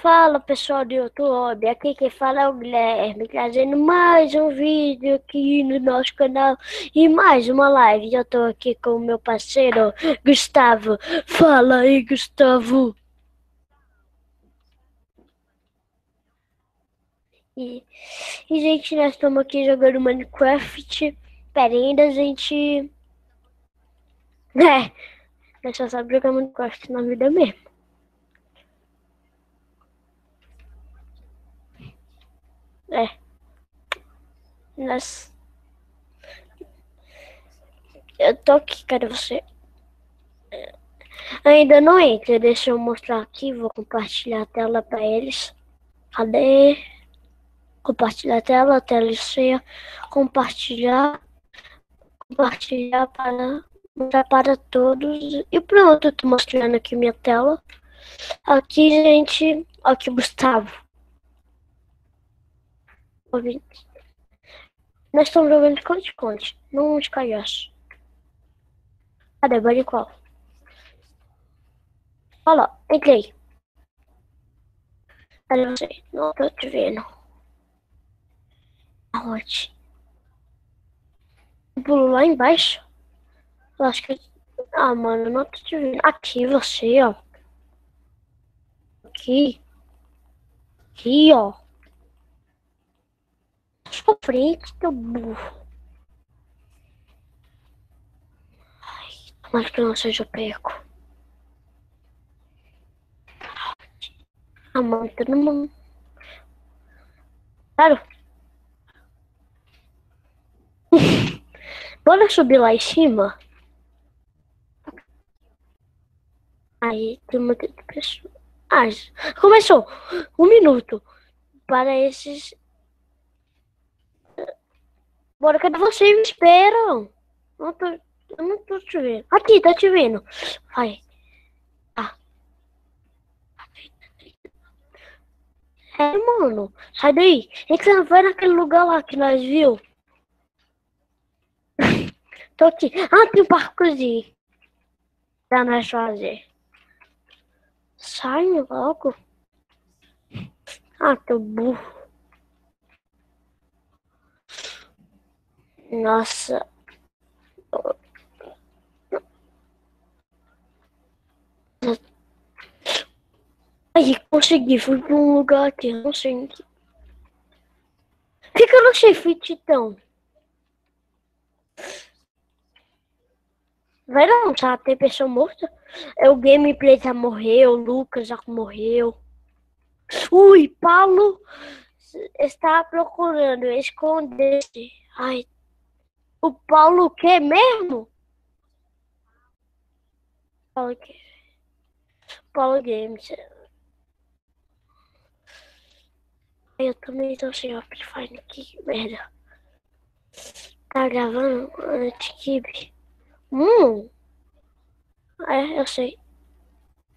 Fala pessoal do YouTube, aqui quem fala é o Guilherme, trazendo mais um vídeo aqui no nosso canal e mais uma live. Eu tô aqui com o meu parceiro Gustavo. Fala aí, Gustavo. E, gente, nós estamos aqui jogando Minecraft. Pera, ainda a gente. Nós só sabe jogar Minecraft na vida mesmo. Nós... Eu tô aqui, cadê você? Ainda não entra, deixa eu mostrar aqui, vou compartilhar a tela para eles. Cadê? Compartilhar a tela cheia, compartilhar para mostrar para todos. E pronto, eu tô mostrando aqui minha tela. Aqui, gente, aqui, Gustavo. Nós estamos jogando de conte-conte, não de caiaço. Cadê? Vai de qual? Olha lá, entrei. Cadê você? Não tô te vendo. Aonde? Pulo lá embaixo? Eu acho que... Ah, mano, não tô te vendo. Aqui, você, ó. Aqui. Aqui, ó. Sua frente, teu burro. Ai, tomara que não seja perco. Ah, mano, todo mundo. Claro. Bora subir lá em cima? Aí tem muita pessoa. Ah, começou! 1 minuto. Para esses. Bora, cadê vocês? Me esperam. Eu não tô te vendo. Aqui, tá te vendo. Vai. Ah. É, mano. Sai daí. É que você não vai naquele lugar lá que nós viu. Tô aqui. Ah, tem um parkourzinho. Pra nós fazer. Sai logo. Ah, teu burro. Nossa. Aí, consegui. Fui pra um lugar aqui. Não sei em que. Fica no shift, então. Vai não, já tem pessoa morta. É o gameplay já morreu, o Lucas já morreu. Ui, Paulo está procurando esconder-se. Ai, o Paulo o quê mesmo? Paulo que? Paulo Games. Eu também tô sem Optifine aqui, merda. Tá gravando anti-kibe? É, eu sei.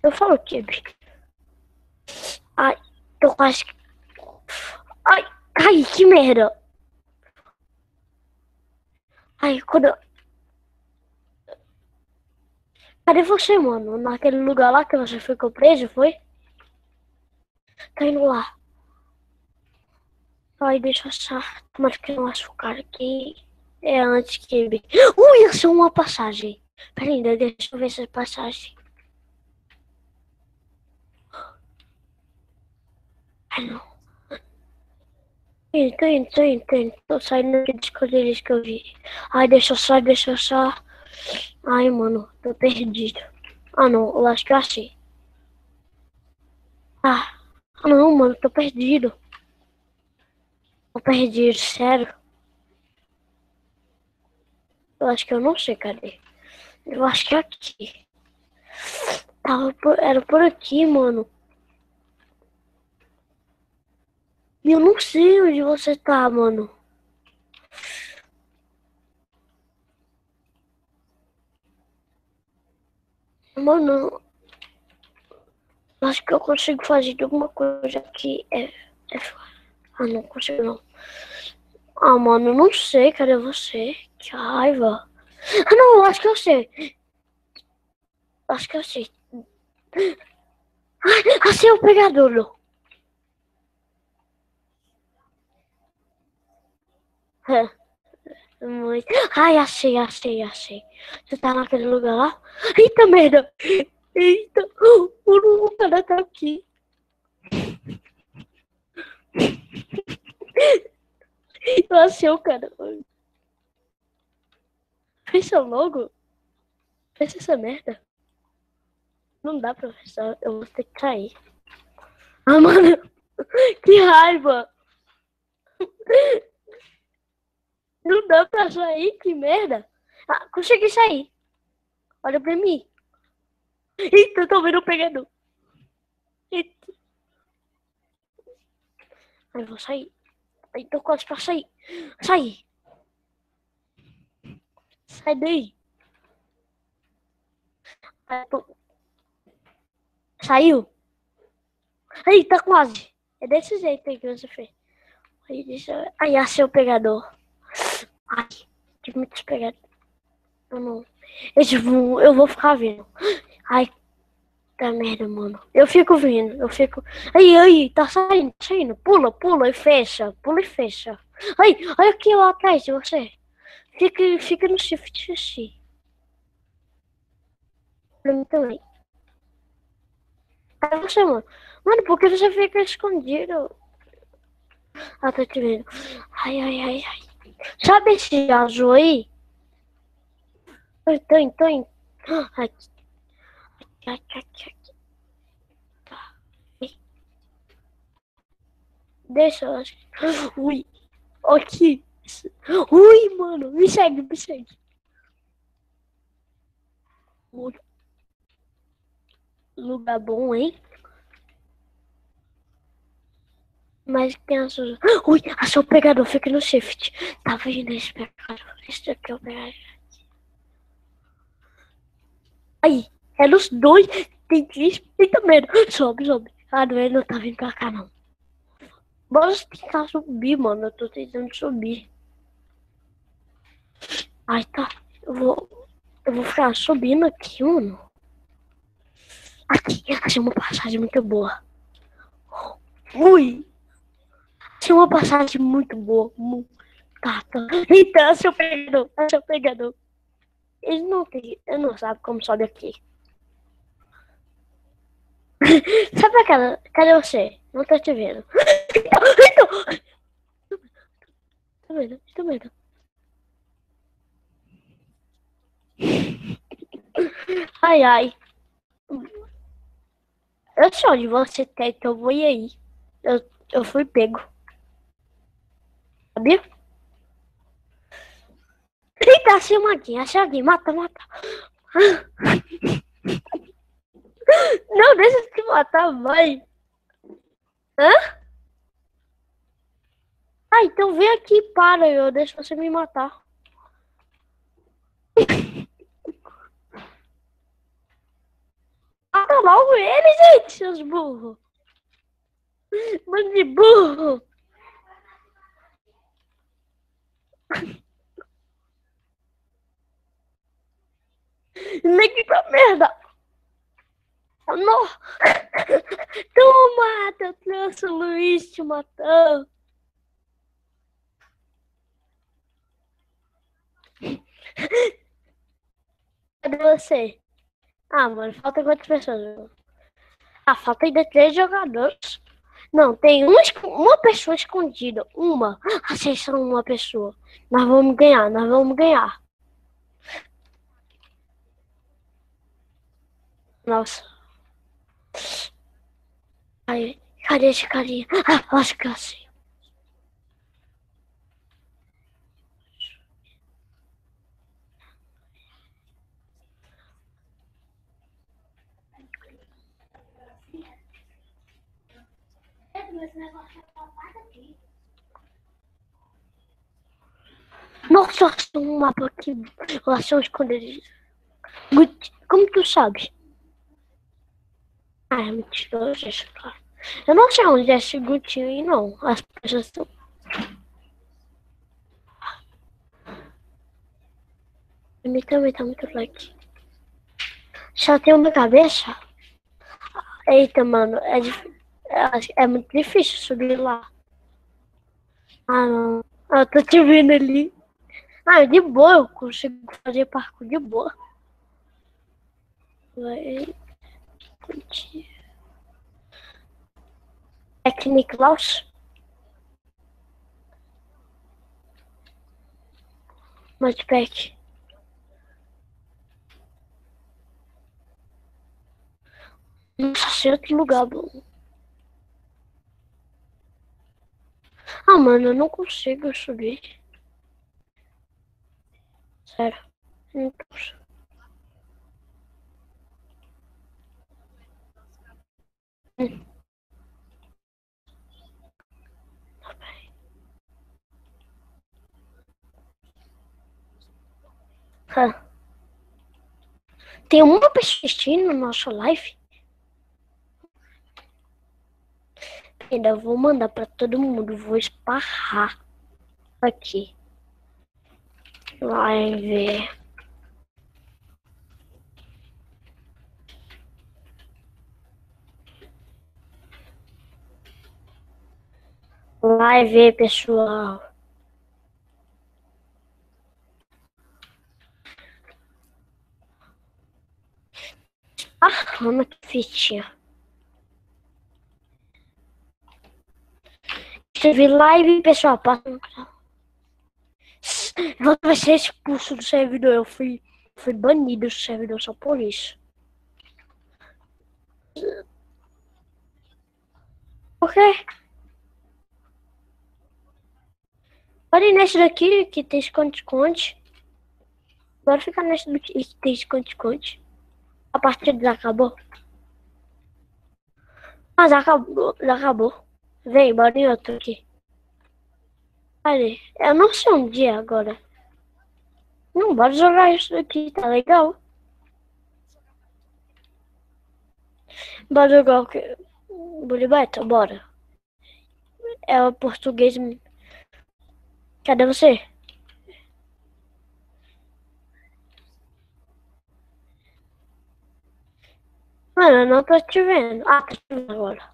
Eu falo kibe. Ai, tô quase. Ai, ai, que merda. Ai, quando. Cadê você, mano? Naquele lugar lá que você ficou preso, foi? Tá indo lá. Ai, deixa eu achar. Mas que não açúcar aqui. É antes que... Ui, eu sou uma passagem. Peraí, deixa eu ver essa passagem. Ai, não. Tô indo. Tô saindo aqui dos esconderijo que eu vi. Ai, deixa eu só. Ai, mano, tô perdido. Ah, não, eu acho que eu achei. Ah, não, mano, tô perdido. Tô perdido, sério. Eu acho que eu não sei, cadê? Eu acho que é aqui. Era por aqui, mano. E eu não sei onde você tá, mano. Mano, acho que eu consigo fazer alguma coisa aqui. Ah, não consigo não. Ah, mano, não sei. Cadê você? Que raiva. Ah, não, eu acho que eu sei. Acho que eu sei. Ai, achei o pegador. É, muito. Ai, achei. Você tá naquele lugar lá? Eita, merda! Eita, o cara tá aqui. Eu achei o cara. Fecha logo. Fecha essa merda. Não dá pra fechar. Eu vou ter que cair. Ah, mano. Que raiva. Não dá pra sair. Que merda. Ah, consegui sair. Olha pra mim. Eita, eu tô vendo o pegador. Eita. Ai, vou sair. Ai, tô quase pra sair. Sai. Sai daí. Ai, saiu. Aí, tá quase. É desse jeito aí que você fez. Aí, aí achei o pegador. Ai, tem muitos pegadores. Eu não. Eu vou ficar vendo. Ai, tá merda, mano. Eu fico vendo. Aí, tá saindo. Pula e fecha. Pula e fecha. Ai, olha aqui lá atrás de você. Fica no shift assim. Pra mim também. Aí você, mano. Mano, por que você fica escondido? Ah, tô te vendo. Ai. Sabe esse azul aí? Tô indo. Aqui. Tá. Deixa eu acho. Ui. Aqui. Ui, mano. Me segue. Lugar bom, hein? Mas tem azul. Ui, achou o pegador. Fica no shift. Tá vendo esse pegador? Esse aqui é o pegador. Aí. É nos dois. Tem medo. Sobe. Ah, não, ele não tá vindo pra cá, não. Bora tentar subir, mano. Eu tô tentando subir. Ai, tá. Eu vou ficar subindo aqui, mano. Aqui, achei uma passagem muito boa. Ui! Achei uma passagem muito boa. Tá. Então, achei o pegador. Ele não tem. Eu não sabe como sobe aqui. Sabe aquela. Cadê você? Não tô te vendo. Então. Tô vendo. Ai. Eu sei onde você quer que eu vou ir aí. Eu fui pego. Sabia? Eita, achei alguém. Mata. Não, deixa eu te matar, vai. Hã? Ah, então vem aqui e para, eu deixo você me matar. Mata logo ele, gente, seus burros. Mano de burro. Nem pra merda. Não. Toma, eu trouxe o Luiz te matou. Cadê você? Ah, mano, falta quantas pessoas? Ah, falta ainda 3 jogadores. Não, tem uma pessoa escondida. Uma. Ah, vocês são uma pessoa. Nós vamos ganhar. Nossa. Aí, cadê esse carinha? Ah, acho que eu sei. Nossa, achei um mapa aqui. Eu achei um esconderijo. Como tu sabe? Ah, é mentiroso isso, cara. Eu não sei onde é esse Gutinho aí, não. As pessoas estão... Ele também tá muito like. Só tem uma cabeça? Eita, mano. É muito difícil subir lá. Ah, não. Ah, tô te vendo ali. Ah, de boa, eu consigo fazer parkour de boa. Vai. Técnica Klaus. Modpack. Nossa, sei outro lugar bom. Ah, mano, eu não consigo subir. Sério. Não consigo. Ah. Tem uma pessoa assistindo no nosso live. Ainda vou mandar pra todo mundo. Vou esparrar aqui. Live. Live, pessoal. Esparrando que fitinha. Teve live, pessoal. Você vai ser expulso do servidor. Eu fui banido do servidor só por isso. Por quê? Pode ir nesse daqui que tem esconde-esconde. Bora ficar nesse daqui que tem esconde-esconde. A partida já acabou. Ah, já acabou. Já acabou. Vem, bora em outro aqui. Olha, eu não sei onde é agora. Não, bora jogar isso daqui, tá legal. Bora jogar o quê? Bulibeta, bora. É o português. Cadê você? Mano, eu não tô te vendo. Ah, tô te vendo agora.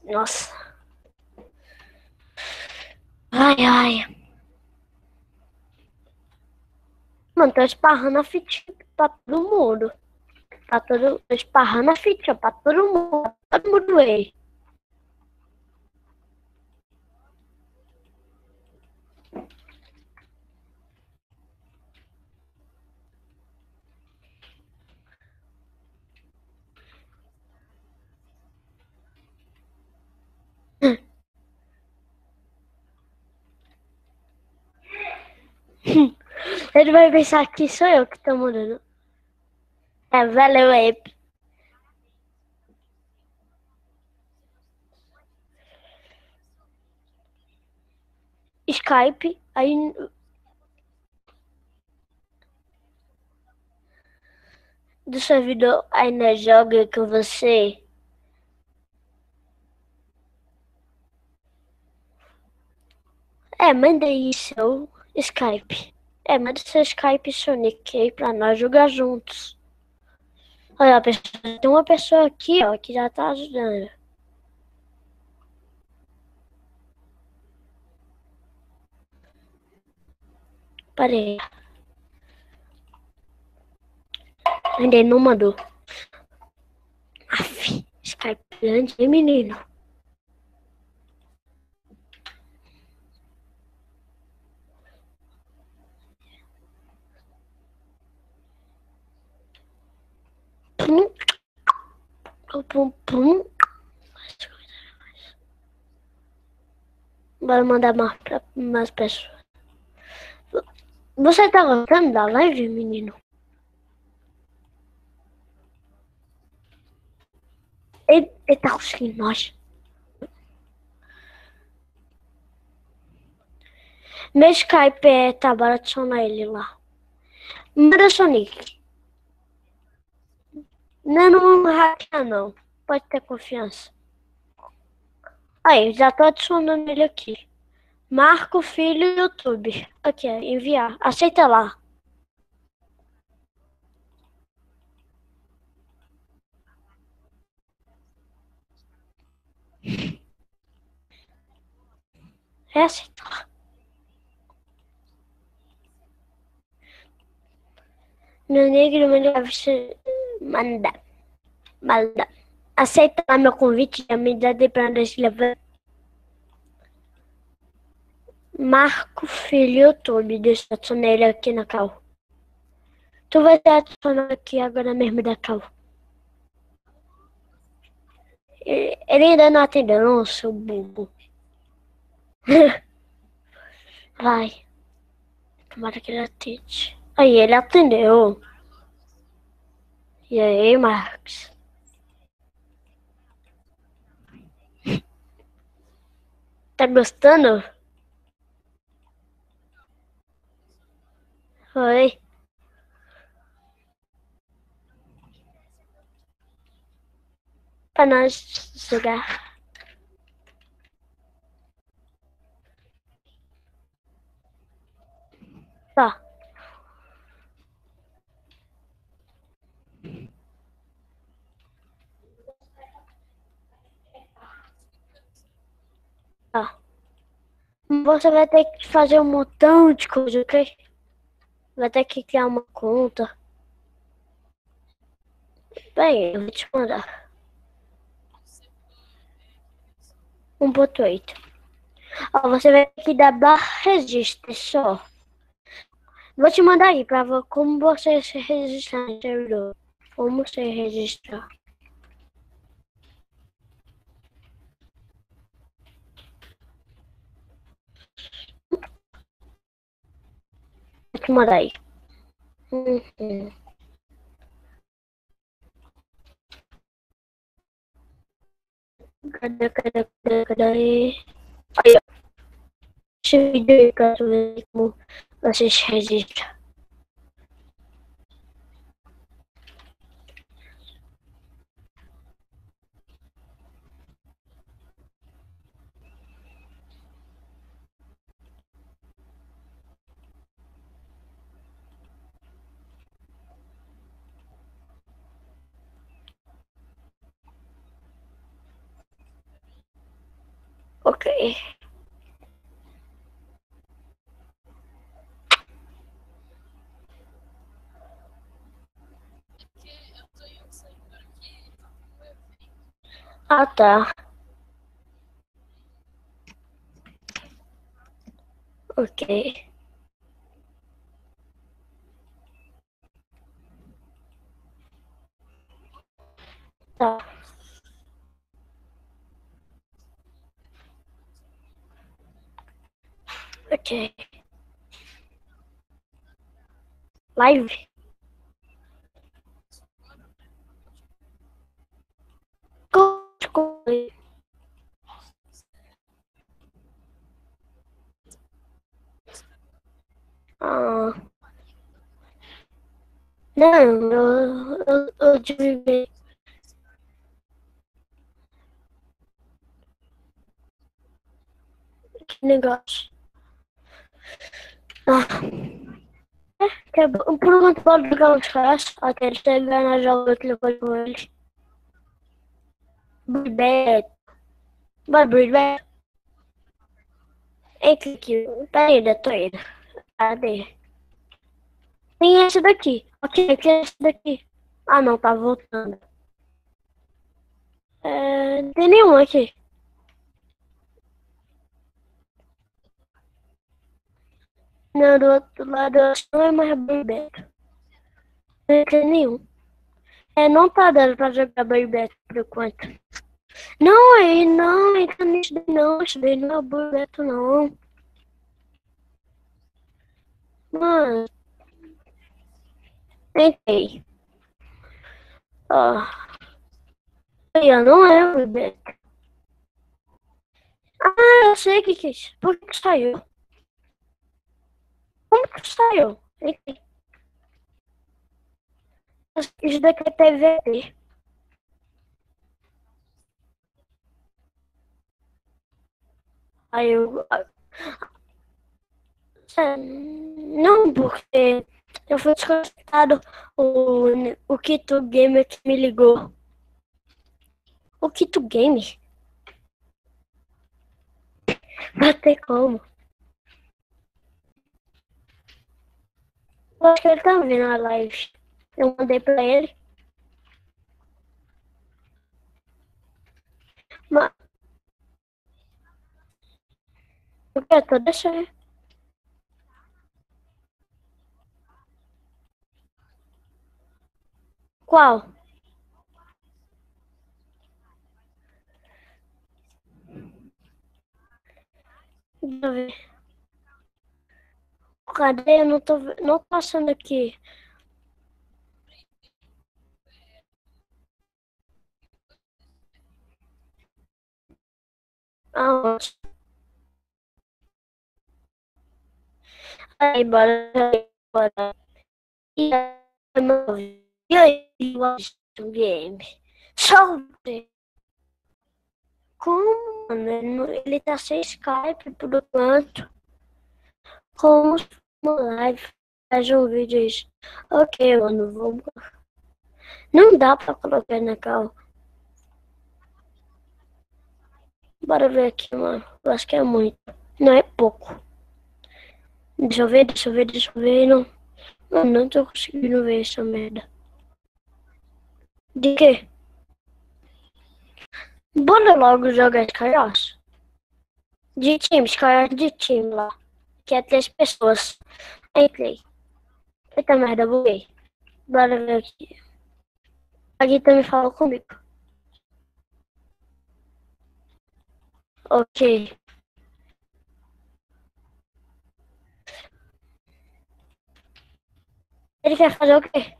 Nossa. Ai, ai. Mano, tô esparrando a fitinha pra todo mundo. Tô esparrando a fitinha pra todo mundo. Todo mundo aí. Ele vai pensar que sou eu que tô mudando. É, valeu aí. Skype, aí do servidor ainda joga com você. É, manda aí seu Skype. É, manda seu Skype Sonic aí pra nós jogar juntos. Olha, tem uma pessoa aqui, ó, que já tá ajudando. Parei. Ainda ele não mandou. Aff, Skype grande, hein, menino? Pum, pum, pum. Bora mandar mais pra mais pessoas. Você tá gostando da live, menino? Ele tá conseguindo nós. Meu Skype tá, bora adicionar ele lá. Manda Sonic. Não hackeia não. Pode ter confiança. Aí, já tô adicionando ele aqui. Marco Filho YouTube. Aqui, enviar. Aceita lá. É aceitar. Meu negro me deve se mandar. Maldá. Aceita lá meu convite de amizade para nos levar. Marco Filho YouTube, deixa eu adicionar ele aqui na cal. Tu vai ser adicionado aqui agora mesmo da cal. Ele ainda não atendeu, não, seu burro. Vai. Tomara que ele atende. Aí, ele atendeu. E aí, Marcos? Tá gostando? Oi. Pra nós jogar. Tá. Tá. Você vai ter que fazer um montão de coisa, ok? Vai ter que criar uma conta. Bem, eu vou te mandar. 1.8. Ó, você vai ter que dar barra registre só. Vou te mandar aí pra ver como você se registrar no servidor. Como se registrar. Vou te mandar aí. Cadê? Aí, ó. Esse vídeo aí pra tu ver como você se registra. Ok. Ah, tá. Ok. Tá. Ok. Live? Ah, não, eu desliguei. Que negócio. Ah, que bom. Por enquanto pode jogar uns caras até ele chegar na joga que levou com eles. Bebeto. Vai, Bebeto. Entra aqui. Tá indo, tô indo. Cadê? Tem esse daqui. Ok, aqui é esse daqui. Ah, não, tá voltando. Não tem nenhum aqui. Não, do outro lado acho que não é mais Bebeto. Não tem nenhum. Não tá dando pra jogar Bebeto por enquanto. Não, aí não, entra nisso daí não. Isso daí não é Bebeto, não. Mano, entrei. Ó, aí, ó, não é Bebeto. Ah, eu sei o que é isso. Por que saiu? Como que saiu? Enfim, isso daqui é TVT. Aí eu. Não, porque eu fui desconectado o Kito Gamer que me ligou. O Kito Game? Bater como? Eu acho que ele tá vendo a live. Eu mandei pra ele. Mas o que? Tô deixando. Qual? Deixa eu ver. Cadê? Eu não tô achando aqui. Aonde? Aí, bora. E aí, o game? Salve! Como, mano? Ele tá sem Skype por enquanto. Como live? Faz um vídeo isso. Ok, mano, vamos. Não dá pra colocar na cal. Bora ver aqui, mano. Eu acho que é muito. Não é pouco. Deixa eu ver. Não, não tô conseguindo ver essa merda. De quê? Bora logo jogar Skywars. De time, Skywars de time lá. Que é 3 pessoas. Entrei. Eita merda, buguei. Bora ver aqui. A Gui também falou comigo. Ok. Ele quer fazer o quê?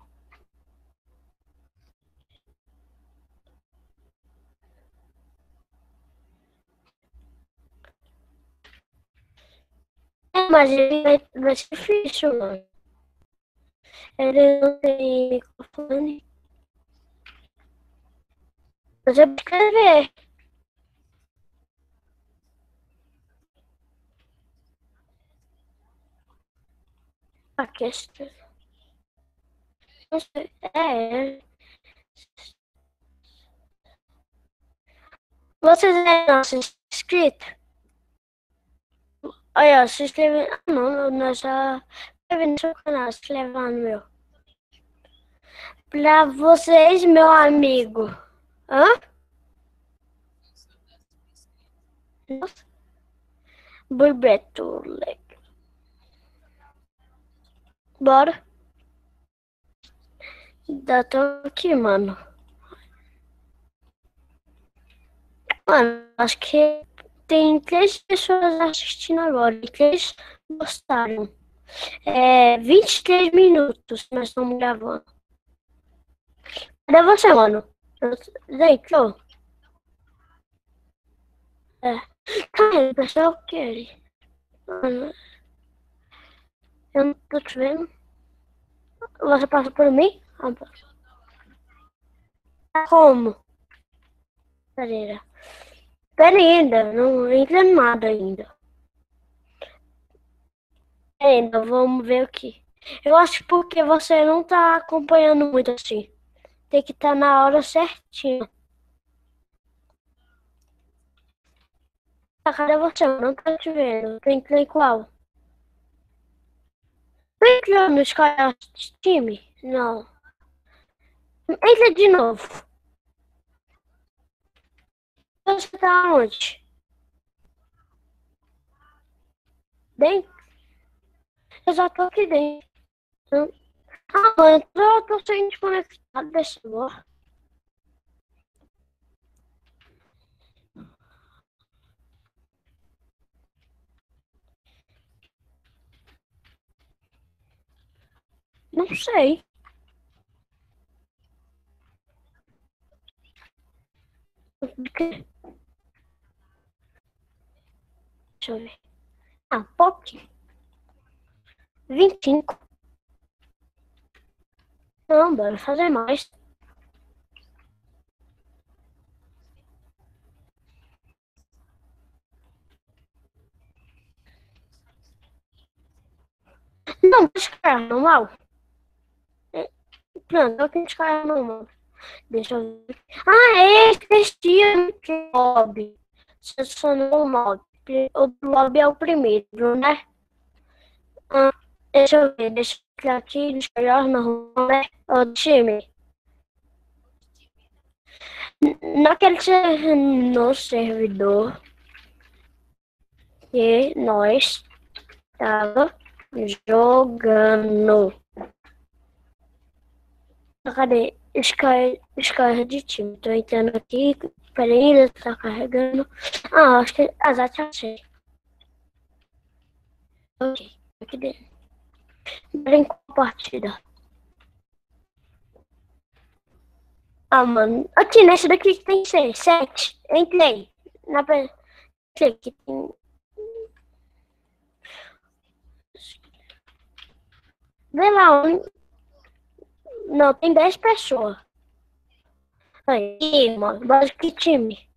Mas ele vai ser difícil, mano. Ele não tem microfone. Mas eu escrever. A questão. Não sei. Vocês é nosso inscrito? Olha, se inscreve. Ah, não, nós já inscreve no seu canal, se inscreve lá no meu. Pra vocês, meu amigo. Hã? Nossa, Burbeto. Bora. Já tô aqui, mano. Mano, acho que tem 3 pessoas assistindo agora. E 3 gostaram. 23 minutos nós estamos gravando. Cadê você, mano? Deitou? É. Cara, o pessoal quer. Mano, eu não tô te vendo. Você passa por mim? Como? Pera ainda, não entra nada ainda. Ainda, vamos ver aqui. Eu acho porque você não tá acompanhando muito assim. Tem que estar na hora certinha. Ah, cadê você? Eu não tô te vendo. Tem que ir qual? Entra no Sky Time? Não. Entra de novo. Você tá onde? Dentro? Eu já tô aqui dentro. Ah, mano, eu tô sem desconectado desse celular. Não sei. Deixa eu ver. Ah, POC 25. Não, bora fazer mais. Não, descarga normal. Pronto, eu tenho descarga normal. Deixa eu ver. Ah, esqueci que mob. Selecionou o mob. O do lobby é o primeiro, né? Ah, deixa eu ver, deixa eu clicar aqui, melhor não, né? O time. No servidor que nós tava jogando. Cadê? Sky de time. Tô entrando aqui. Peraí, ainda tá carregando. Ah, acho que. Ah, já achei. Ok, aqui dentro. Brinco partida. Ah, mano. Aqui nesse daqui tem 6, 7. Entrei. Na Entrei que tem. Vê lá, não, tem 10 pessoas. Aí, mano. Bora que time?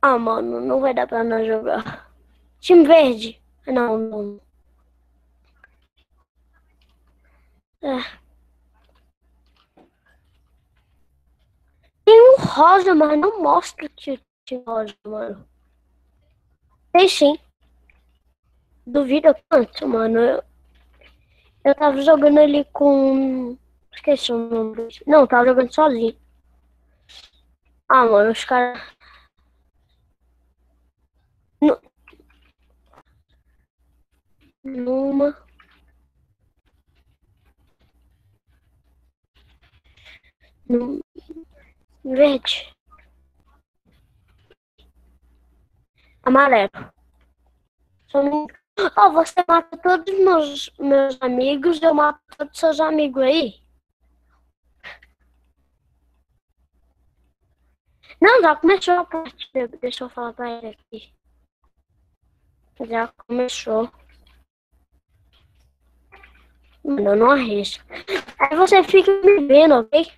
Ah, mano, não vai dar pra nós jogar. Time verde? Não, não. É. Tem um rosa, mas não mostra que tinha rosa, mano. Tem sim. Duvida quanto, mano. Eu tava jogando ali com. Esqueci o nome. Não, tava jogando sozinho. Ah, mano, os caras. Numa. Num, verde. Amarelo. Só não... Oh, você mata todos os meus amigos, eu mato todos os seus amigos aí. Não, já começou a partida. Deixa eu falar pra ele aqui. Já começou. Mano, eu não arrisco. Aí você fica me vendo, ok?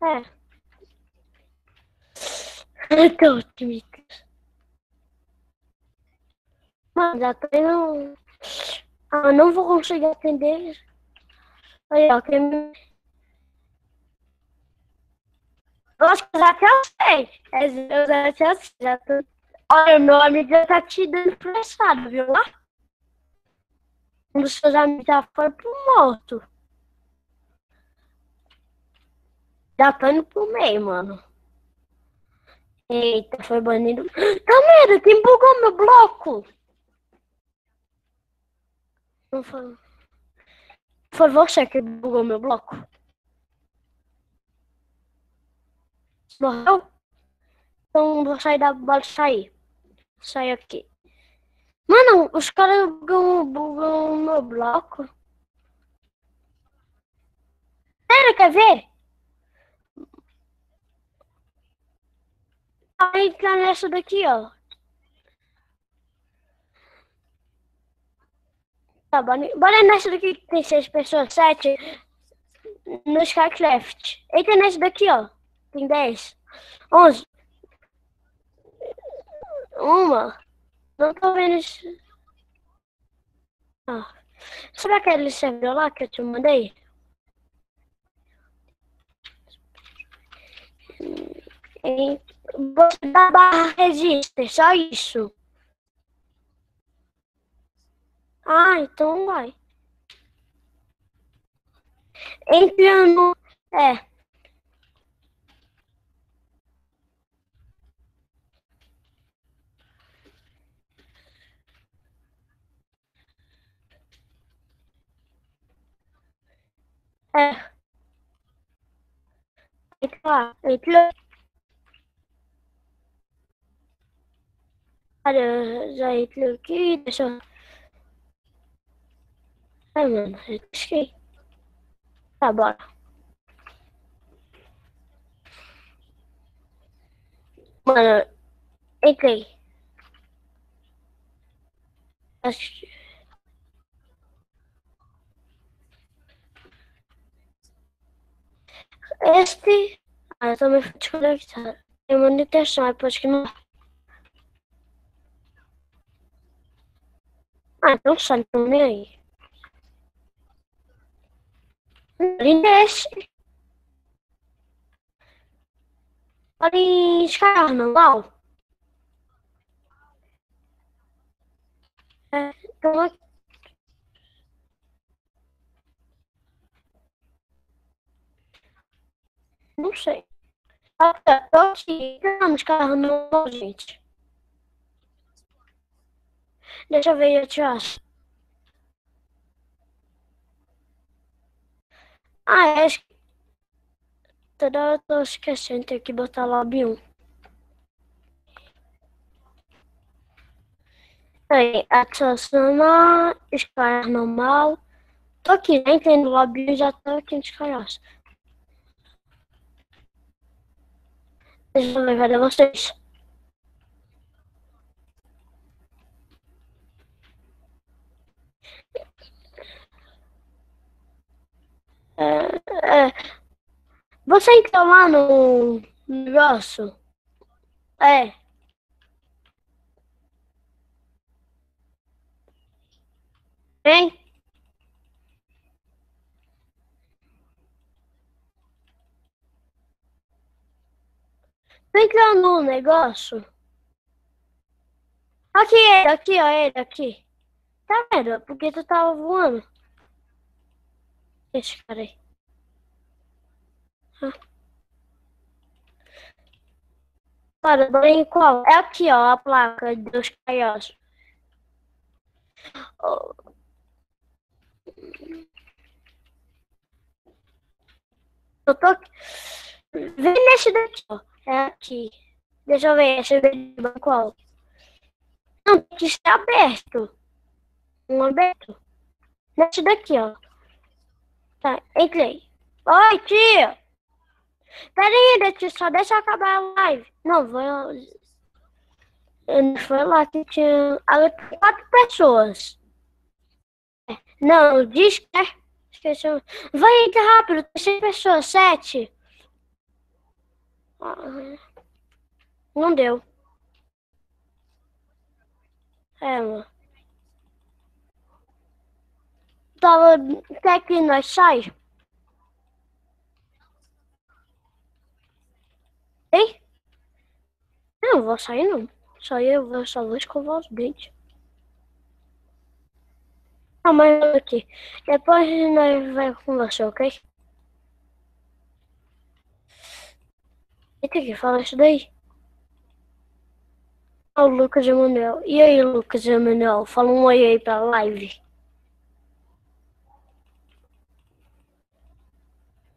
É. Então, Dimitri. Mano, já tô indo. Ah, não vou conseguir atender. Aí, ó. Eu acho que eu já sei. Eu já sei. Já tô... Olha, meu amigo já tá te dando pressado, viu lá? Um dos seus amigos já foi pro morto. Já tô indo pro meio, mano. Eita, foi banido. Câmera, quem bugou meu bloco? Não foi. Foi você que bugou meu bloco? Morreu? Então vou sair da bola sair. Sair aqui. Mano, os caras bugam meu bloco. Sério, quer ver? Aí tá nessa daqui, ó. Tá, bora nessa daqui que tem 6 pessoas, 7. No Skycraft. Entra nessa daqui, ó. Tem 10. 11. Uma. Não tô vendo isso. Ah. Sabe aquele servidor lá que eu te mandei? Você dá barra register, só isso. Ah, então vai. Entra no. É. É. Entra lá. Entra. Olha, já entrou aqui. Deixa eu. Ai, mano, eu esqueci. Tá, bora. Mano, entrei. Acho- Este. Ah, eu também fui desconectado. Tem manutenção, depois que não. Ah, então sai, não nem aí. Ali desce. Ali em Carnaval. É, então, não sei. Até tô aqui. Vamos Carnaval, gente. Deixa eu ver, eu te acho. Ah, acho que toda hora eu tô esquecendo, tem que botar lobby 1. Aí, adicionar, escalar normal. Tô aqui, já entrei no lobby 1, já tô aqui no escalar. Deixa eu ver, cadê vocês? É, você entrou lá no negócio? É. Hein? Você entrou no negócio? Aqui, ele, aqui, ó, ele, aqui. Tá vendo? Porque tu tava voando. Esse cara aí. Ah, para, em qual? É aqui, ó, a placa dos caiós. Oh, eu tô aqui. Vem nesse daqui, ó. É aqui. Deixa eu ver, esse daqui, qual? Não, tem que estar aberto. Um aberto. Nesse daqui, ó. Tá, entrei. Oi, tio. Pera aí, só deixa eu acabar a live. Não, vou. Foi lá que tinha 4 pessoas. Não, diz que é. Esqueci. Vai entrar rápido, tem 6 pessoas, 7. Ah, não deu. É, mano. Tava. Quer que nós sai? Hein? Não, vou sair não. Só vou escovar os dentes. Ah, mas aqui. Depois nós vai conversar, ok? Eita, que fala isso daí? Ah, o Lucas Emanuel. E aí, Lucas Emanuel? Fala um oi aí pra live.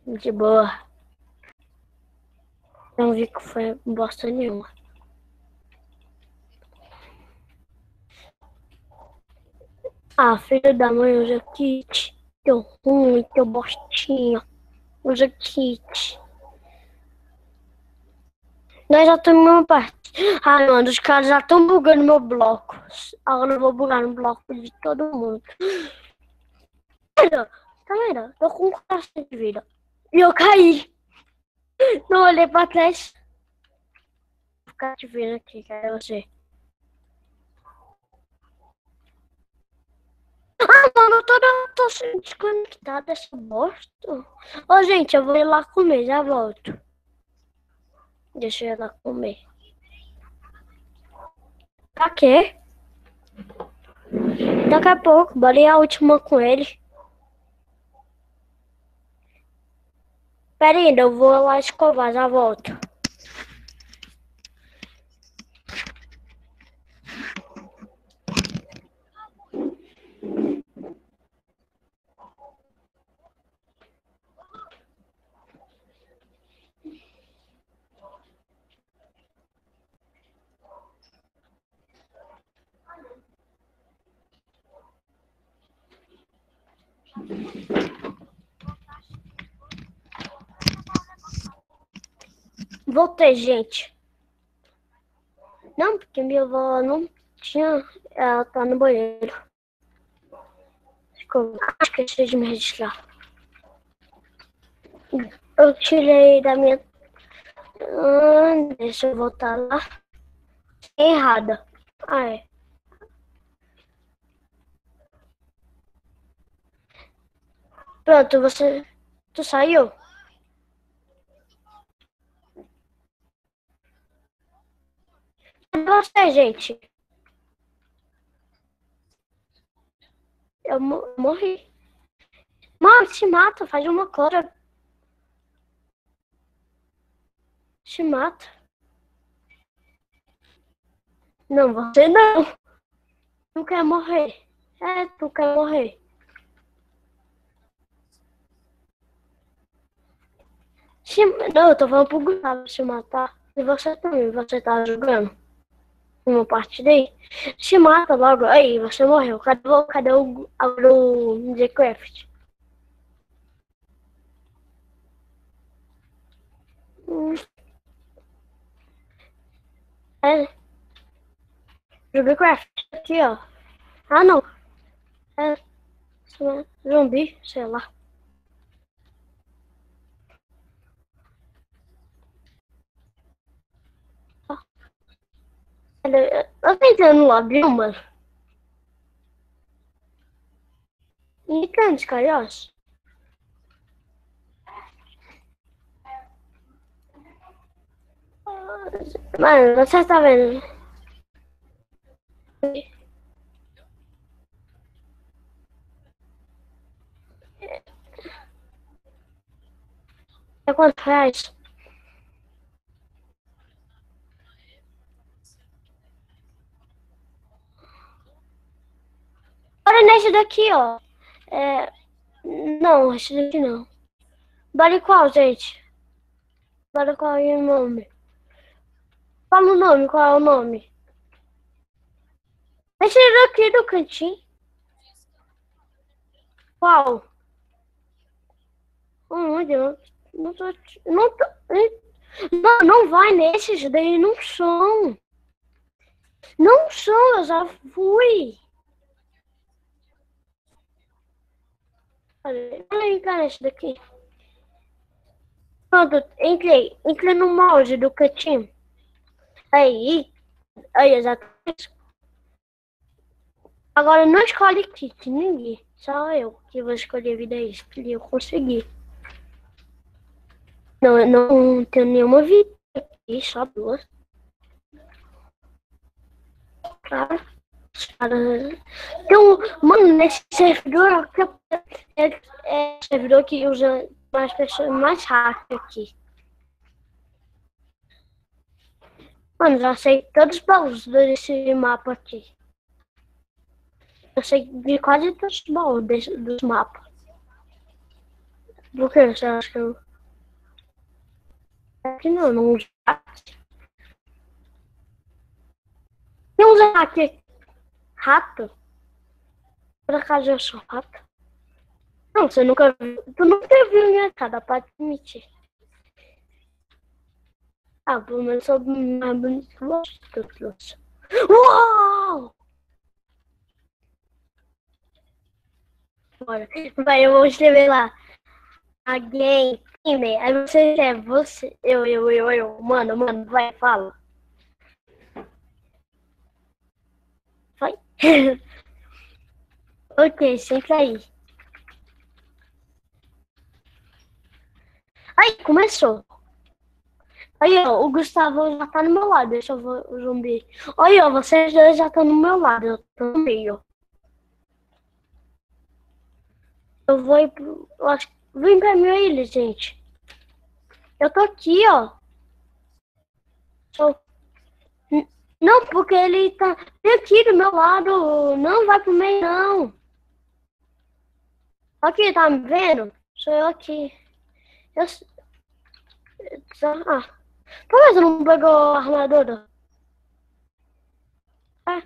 De boa. Não vi que foi bosta nenhuma. Ah, filho da mãe, usa kit. Teu ruim, teu bostinha. Usa kit. Nós já estamos numa parte. Ai, mano, os caras já estão bugando meu bloco. Agora eu vou bugar no bloco de todo mundo. Tá vendo? Tô com um coração de vida. E eu caí. Não olhei pra trás. Vou ficar te vendo aqui, cara, você. Ah, mano, tô sendo desconectada dessa bosta. Ô, gente, eu vou ir lá comer, já volto. Deixa eu ir lá comer. Pra quê? Daqui a pouco, bora ir a última com ele. Pera aí, eu vou lá escovar, já volto. Voltei, gente. Não, porque minha avó não tinha. Ela tá no banheiro. Esqueci de me registrar. Eu tirei da minha. Deixa eu voltar lá. Errada. Ah, é. Pronto, você. Tu saiu? você, gente? Eu morri. Mano, se mata, faz uma cura. Se mata. Não, você não. Tu quer morrer. É, tu quer morrer. Não, eu tô falando pro Gustavo se matar. E você também, você tá jogando uma partida aí? Se mata logo. Aí, você morreu. Cadê o The Craft? É, The Craft. Aqui, ó. Ah, não. É, zumbi, sei lá. Eu tô entrando lá, viu, mano? E cantos, calhós. Mano, você tá vendo? É quanto reais? Olha nesse daqui, ó. É... Não, esse daqui não. Vale qual, gente? Vale qual é o nome? Fala o nome, qual é o nome? Esse daqui do cantinho. Qual? Onde? Não tô... Não tô... Não, não vai nesses daí, não são. Não são, eu já fui. Olha aí, cara, esse daqui. Pronto, entrei no mouse do cantinho. Aí, exatamente. Agora não escolhe kit, ninguém. Só eu que vou escolher vida extra. E eu consegui. Não, eu não tenho nenhuma vida aqui, só duas. Claro. Então, mano, nesse servidor é servidor que usa mais pessoas mais rápido aqui. Mano, já sei todos os baús desse mapa aqui. Eu sei de quase todos os baús dos mapas. Por que você acha que eu... Aqui não usa. Não usa aqui. Rato? Por acaso eu sou rato? Não, você nunca viu. Tu nunca viu minha cara, pode admitir. Ah, pelo menos sou mais bonito que você. Uau! Bora. Vai, eu vou escrever lá. Alguém, aí você é você, eu. Mano, vai, fala. Vai. Ok, senta aí. Aí, começou. Aí, ó, o Gustavo já tá no meu lado, deixa eu ver o zumbi. Aí, ó, vocês dois já estão no meu lado, eu tô no meio. Eu vou ir pro... Vem pra minha ilha, gente. Eu tô aqui, ó. Sou... Não, porque ele tá bem aqui do meu lado. Não vai pro meio, não. Aqui, tá me vendo? Sou eu aqui. Eu... Ah. Por que você não pegou a armadura? É,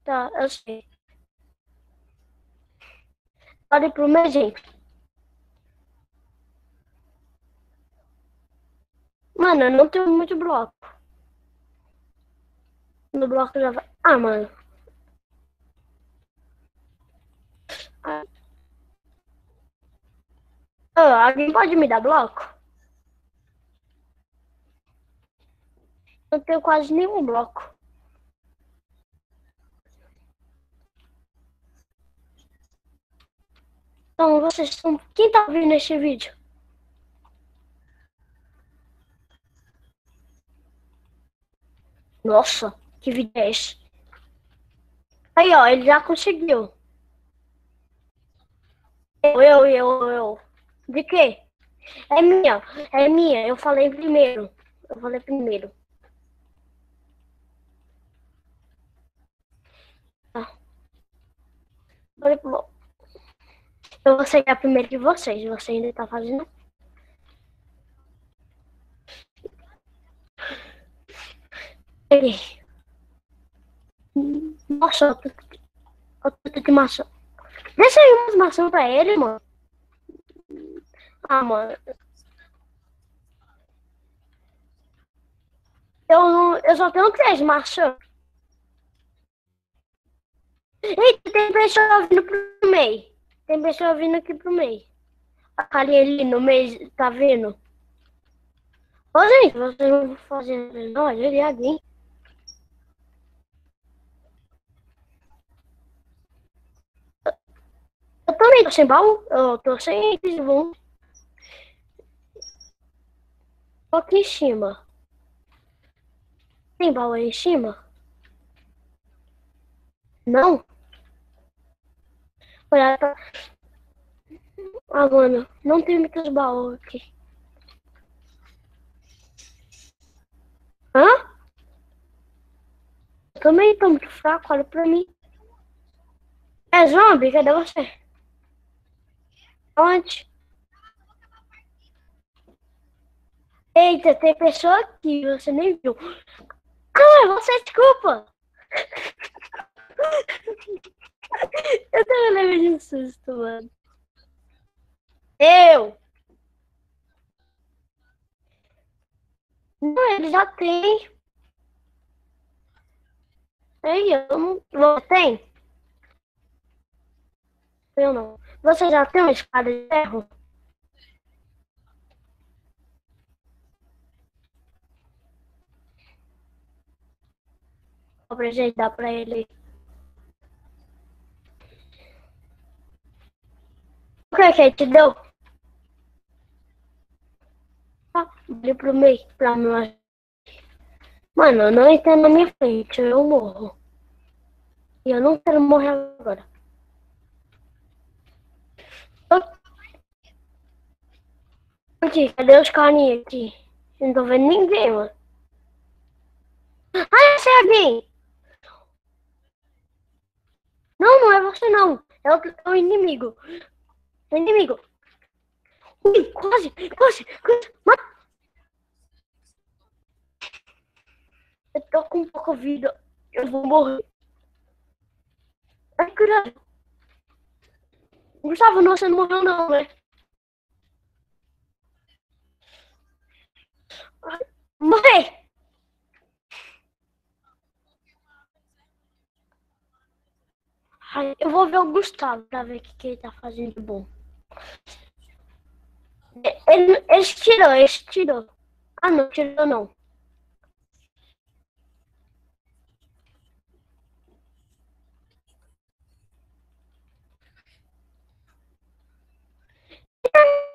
tá, eu sei. Pode ir pro meio, gente. Mano, eu não tenho muito bloco. No bloco já vai... Ah, mano. Ah, alguém pode me dar bloco? Eu não tenho quase nenhum bloco. Então, vocês são... Quem tá ouvindo este vídeo? Nossa, que vídeo é esse? Aí, ó, ele já conseguiu. Eu. De quê? É minha, é minha. Eu falei primeiro. Eu falei primeiro. Tá. Eu vou chegar primeiro que vocês. Você ainda tá fazendo? Peguei. Nossa, eu tô de maçã. Deixa aí umas maçãs pra ele, mano. Ah, mano. Eu só tenho 3 maçãs. Eita, tem pessoa vindo pro meio. Tem pessoa vindo aqui pro meio. A carinha ali no meio, tá vendo? Ô, gente, vocês não vão fazer. Não, olha ali alguém. Eu também tô sem baú. Eu tô sem vão. Tô aqui em cima. Tem baú aí em cima? Não? Olha, tá. Ah, mano, não tem muitos baús aqui. Hã? Eu também tô muito fraco, olha pra mim. É zombie? Cadê você? Onde? Eita, tem pessoa aqui, você nem viu. Ah, você desculpa. Eu também levei de susto, mano. Eu? Não, ele já tem. Ei, eu não. Você tem? Eu não. Você já tem uma espada de ferro? Pra gente dar pra ele. O que é que ele te deu? Ah, ali pro meio, pra mim. Mano, eu não entro na minha frente, eu morro. E eu não quero morrer agora. Aqui, cadê os carinhos aqui? Eu não tô vendo ninguém, mano. Ah, esse é alguém! Não, não é você não. É o inimigo. É o inimigo. Ui, quase. Mano, eu tô com pouca vida. Eu vou morrer. Ai, caralho. Gustavo, não, você não morreu não, né? Morrer! Ai, eu vou ver o Gustavo pra ver o que ele tá fazendo de bom. Ele tirou. Ah, não, tirou não.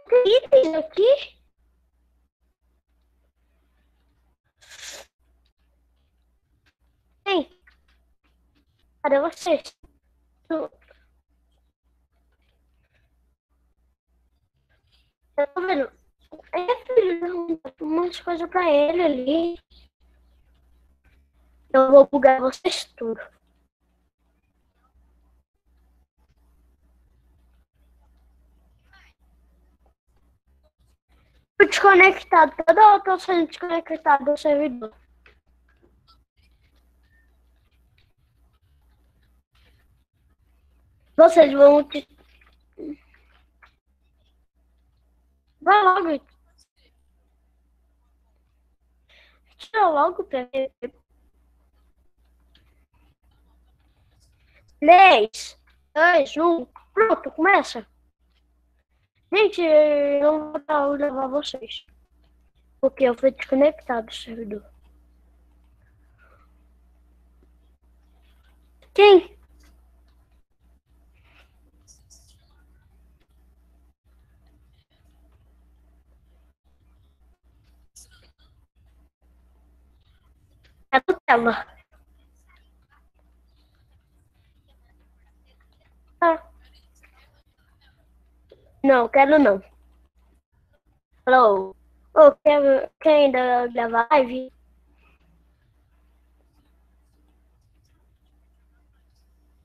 Tem itens aqui? Tem. Cadê vocês? Eu eu tô vendo. É, filho, um monte de coisa pra ele ali. Eu vou bugar vocês tudo. Tô desconectado. Toda hora eu tô sendo desconectado do servidor. Vocês vão. Vai logo. Tira logo pra ver. 3, 2, 1. Pronto, começa. Gente, eu não vou levar vocês. Porque eu fui desconectado do servidor. Quem? É do Ela. Ah, não, quero não. Alô? Ô, quer ainda gravar live?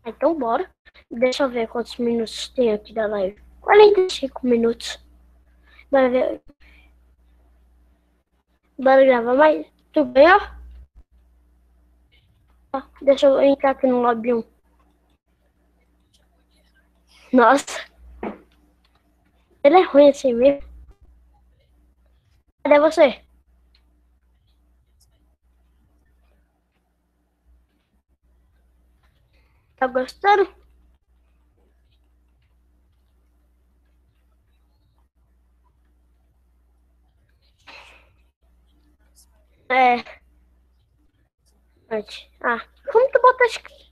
Ah, então bora. Deixa eu ver quantos minutos tem aqui da live. 45 minutos. Bora ver. Bora gravar mais. Tudo bem, ó? Deixa eu entrar aqui no lobby 1. Nossa, ele é ruim assim mesmo. Cadê você? Tá gostando? É. Ah, como tu botou isso aqui?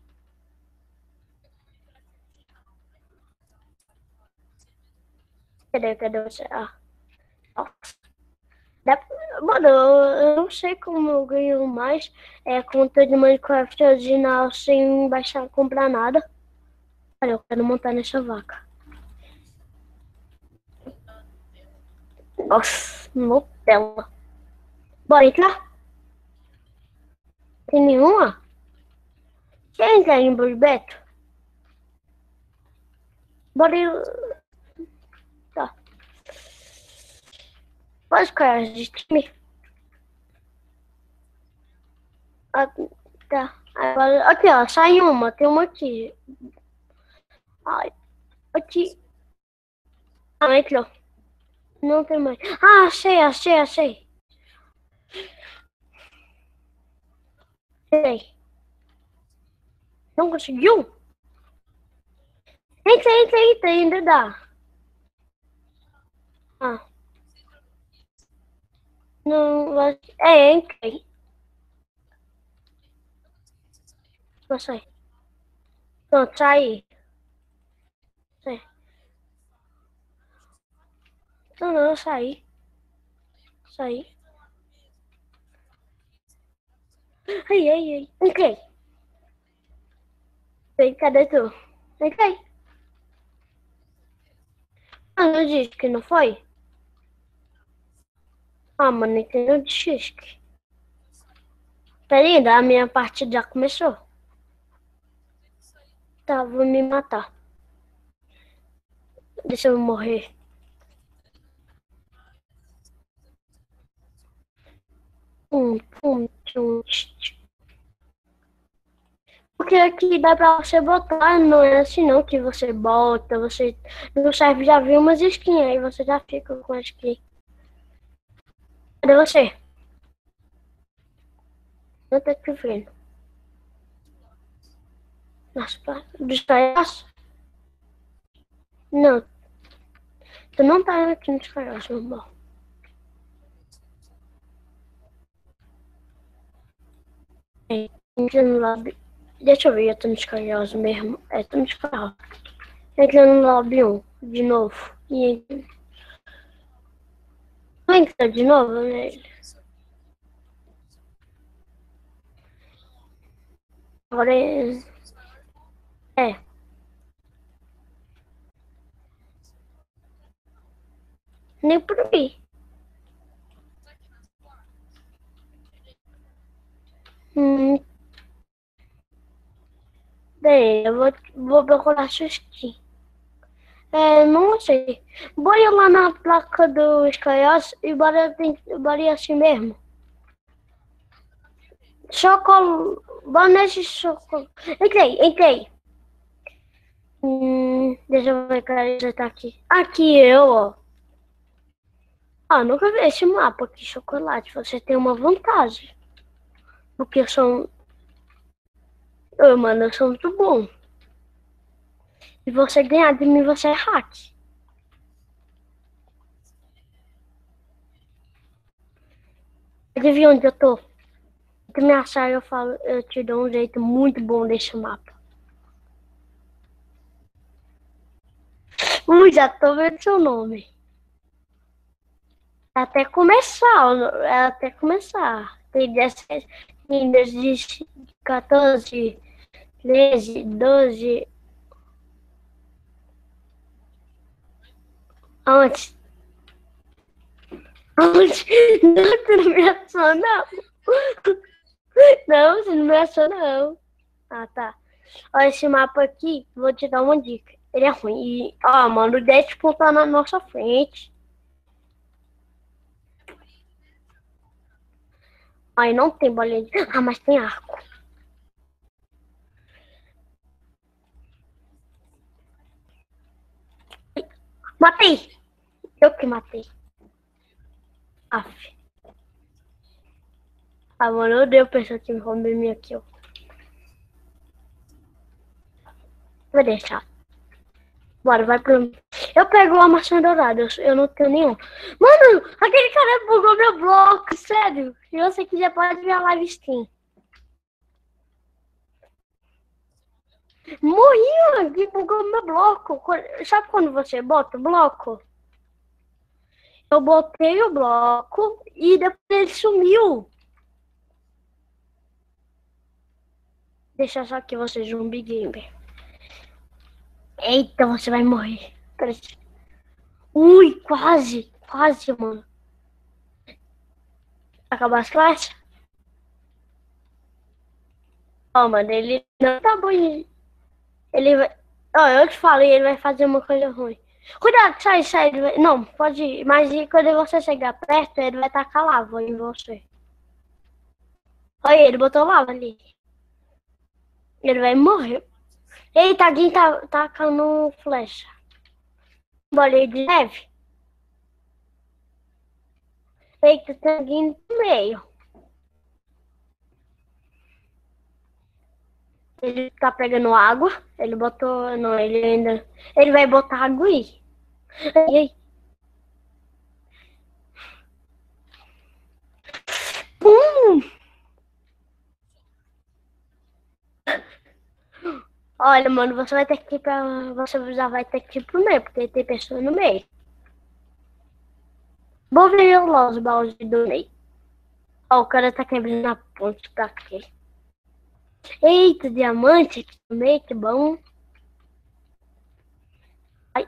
Cadê você? Ah, nossa. Mano, eu não sei como eu ganho mais conta de Minecraft original sem baixar, comprar nada. Olha, eu quero montar nessa vaca. Nossa, Nutella. Bora entrar? Tem nenhuma? Quer entrar em Beto? Bora ir. Tá. Pode ficar de time. Ah, tá. Agora, aqui, ó. Sai uma. Tem uma aqui. Ai, aqui. Ah, entrou. Não tem mais. Ah, achei. Sei. Não conseguiu? Entra, ainda dá. Ah, não vai. Entrei. Vou sair. Pronto, saí. Saí. Não, eu saí. Saí. Ai. Entrei. Vem, cadê tu? Entrei. Ah, não disse que não foi? Ah, mano, entrei no Disque. Peraí, a minha partida já começou. Tá, vou me matar. Deixa eu morrer. Pum. Porque aqui dá pra você botar, não é assim não que você bota, você no serve já viu umas skins, aí você já fica com a skin. Cadê você? Não tá te vendo. Nossa, dos palhaços? Não, tu não tá aqui nos palhaços, normal. É, entra no lobby. Deixa eu ver, eu tô nos palhaços mesmo. É, tô nos palhaços. Entra no lobby 1, de novo. E entra de novo nele. Agora é. Nem por mim. Hum, Bem, eu vou procurar sua skin. É, não sei. Bora ir lá na placa do Skyos e bora ir assim mesmo. Bora nesse chocolate. Entrei. Deixa eu ver, cara, já tá aqui. Aqui eu, ó. Ah, nunca vi esse mapa aqui, chocolate. Você tem uma vantagem. Porque eu sou. Mano, eu sou muito bom. E você ganhar de mim, você é hack. Adivinha onde eu tô? Se tu me achar, eu te dou um jeito muito bom desse mapa. Já tô vendo seu nome. Até começar. Tem meninas de 14, 13, 12. Aonde? Aonde? Não, tu não me achou, não. Não, você não me achou, não. Ah, tá. Olha, esse mapa aqui, vou te dar uma dica. Ele é ruim. E, ó, mano, o Deadpool tá na nossa frente. Aí não tem bolinha de... Ah, mas tem arco. Matei! Eu que matei. Aff. Ah, mano, eu odeio pessoa que me roubou minha aqui, ó. Vou deixar. Bora, vai pro... Eu pego a maçã dourada, eu não tenho nenhum. Mano, aquele cara bugou meu bloco, sério. Se você quiser, pode ver a live stream. Morri, mano, que bugou meu bloco. Sabe quando você bota o bloco? Eu botei o bloco e depois ele sumiu. Deixa só que você zumbi gamer. Eita, você vai morrer. Ui, quase, quase, mano. Acabar as classes? Ó, mano, ele não tá bom. Ele vai... Ó, eu te falei, ele vai fazer uma coisa ruim. Cuidado, sai, sai. Não, pode ir. Mas quando você chegar perto, ele vai tacar lava em você. Olha, ele botou lava ali. Ele vai morrer. Eita, alguém tá tacando flecha. Bolinha de neve. Eita, tem alguém no meio. Ele tá pegando água. Ele botou... Não, ele ainda... Ele vai botar água aí. E aí? Pum! Olha, mano, você vai ter que ir pra... Você já vai ter que ir pro meio, porque tem pessoa no meio. Vou ver lá os baús do meio. Ó, o cara tá quebrando a ponte pra quê? Eita, diamante aqui no meio, que bom. Ai,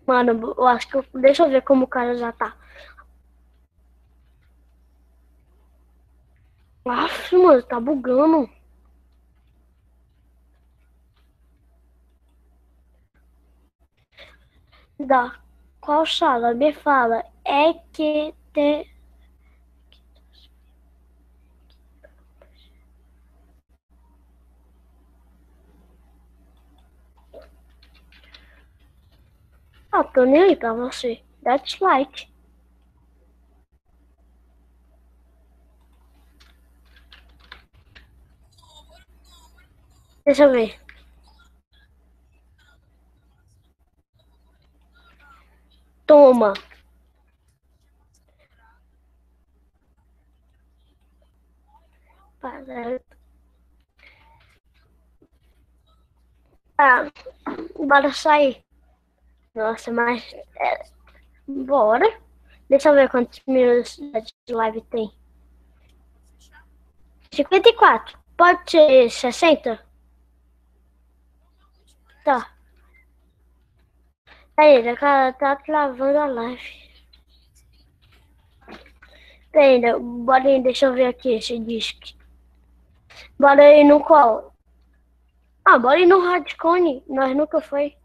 mano, eu acho que... Deixa eu ver como o cara já tá. Aff, mano, tá bugando. Da qual sala? Me fala. É que te... Ah, tô nem aí pra você. Dá dislike. Deixa eu ver. Toma. Ah, bora sair. Nossa, mas... bora. Deixa eu ver quantos minutos de live tem. 54. Pode ser 60? Tá. Aí, tá travando a live. Ainda, bora aí, deixa eu ver aqui esse disco. Bora aí no qual? Ah, bora aí no Radcone. Nós nunca foi.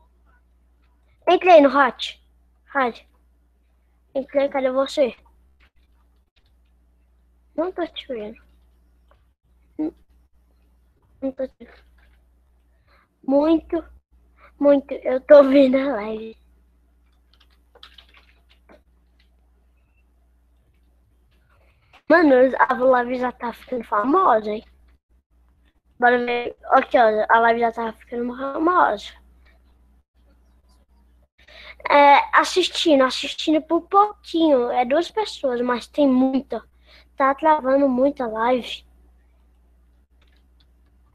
Entrei no Rad. Rad. Entrei, cadê você? Não tô te vendo. Não tô te vendo. Muito, muito. Eu tô vendo a live. Mano, a live já tá ficando famosa, hein? Bora ver. Aqui, ó. A live já tá ficando famosa. Assistindo por pouquinho. É 2 pessoas, mas tem muita. Tá travando muita live.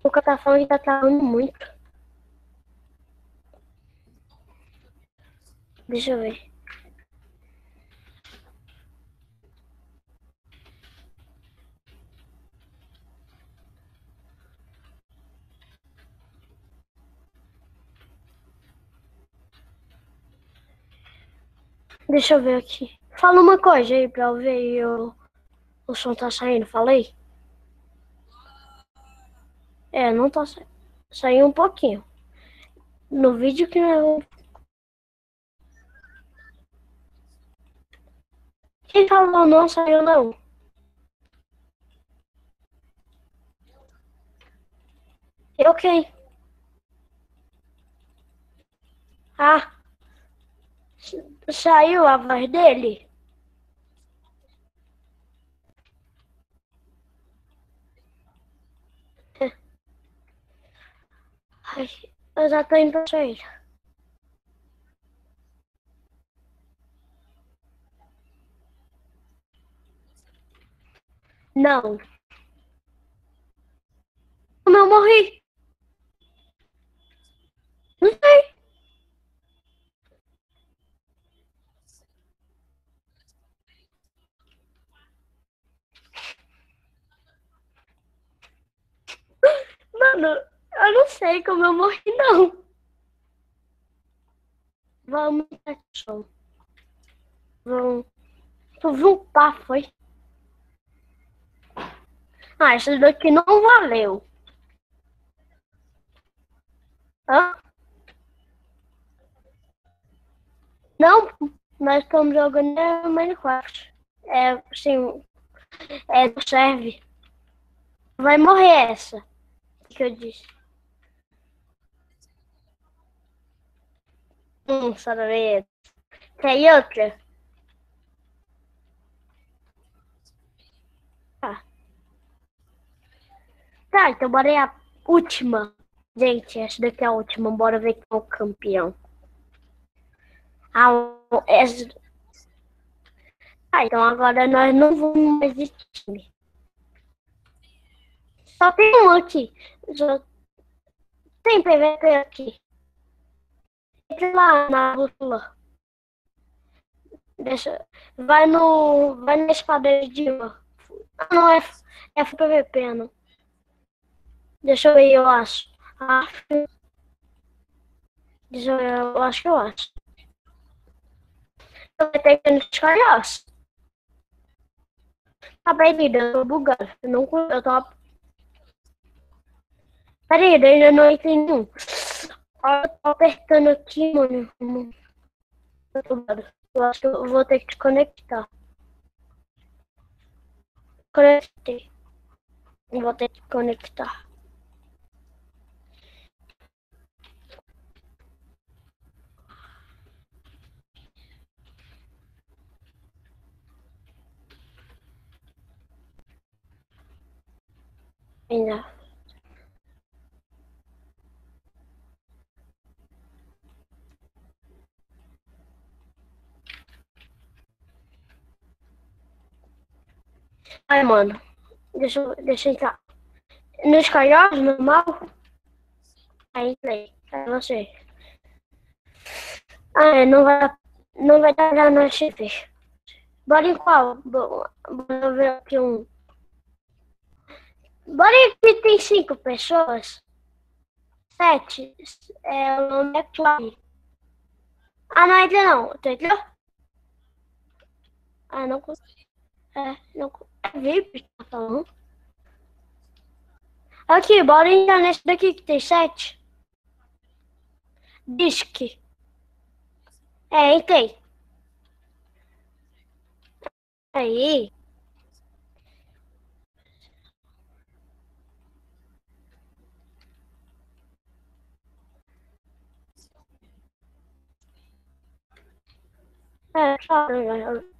O que tá falando que tá travando muito. Deixa eu ver. Deixa eu ver aqui. Fala uma coisa aí pra eu ver o som tá saindo. Falei? É, não tá saindo. Saiu um pouquinho. No vídeo que eu... Quem falou não saiu não. Eu quem? Ah, saiu a voz dele? Ai, eu já tô indo pra sair. Não. Como eu morri? Não sei. Mano, eu não sei como eu morri, não. Vamos dar som. Vamos. Tu viu um pá, foi? Ah, esse daqui não valeu. Hã? Não, nós estamos jogando Minecraft. É, sim, é, não serve. Vai morrer essa, que eu disse. Sabe? Tem outra? Ah, tá, então bora aí a última. Gente, essa daqui é a última. Bora ver quem é o campeão. Ah, essa... então agora nós não vamos mais de time. Só tem um aqui. Só tem PVP aqui. Entra lá na bússola. Deixa... Vai no. Vai na espada de diva. Ah, não, é PVP, não. Deixa eu ver, eu acho. Ah, deixa eu ver, eu acho que eu acho. Eu vou ter que ir nos calhaus. Tá perdido, eu tô bugado. Eu tô. Peraí, eu ainda não entendi um. Eu tô apertando aqui, mano. Eu tô bugado. Eu acho que eu vou ter que te conectar. Conectei. Eu vou ter que conectar. Ainda. Ai, mano. Deixa eu entrar. Nos calhaus, normal? Aí, play. É você. Ah, é, não vai dar no XP. Bora em qual? Bora ver aqui um. Bora em que tem 5 pessoas. 7. É, o nome é Clay. Ah, não entra não. Tu entrou? Ah, não consigo. É, não. É VIP, tá falando? Aqui, bora entrar nesse daqui que tem 7. Disque. É, entrei. Aí. É, claro.